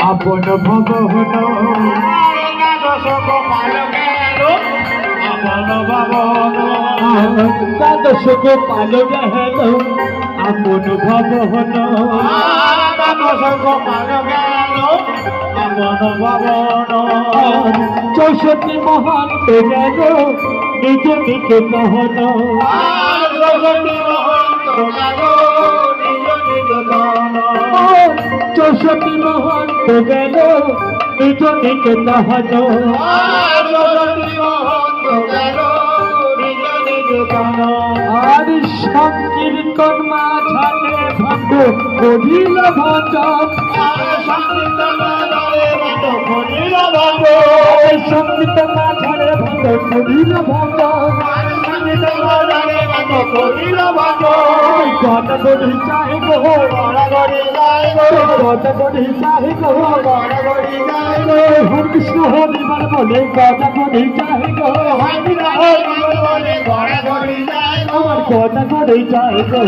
আপন ভবন দ্বাদশ গোপাল গেল আপন ভবন চৌষট্টি মহান্ত গেল নিজ নিজ মোহন চৌষট্টি মহান্ত গেল নিজ নিজ মোহন আর সংকীর্তন মাঝারে ভণ্ড করিল ভজন সংকীর্তন মাঝারে ভণ্ড করিল গদ গড়ি চাহে গো গদ গড়ি চাহে গো হরে কৃষ্ণ হরি বল বলে গদ গড়ি চাহে গো আমার গদ গড়ি চাহে গো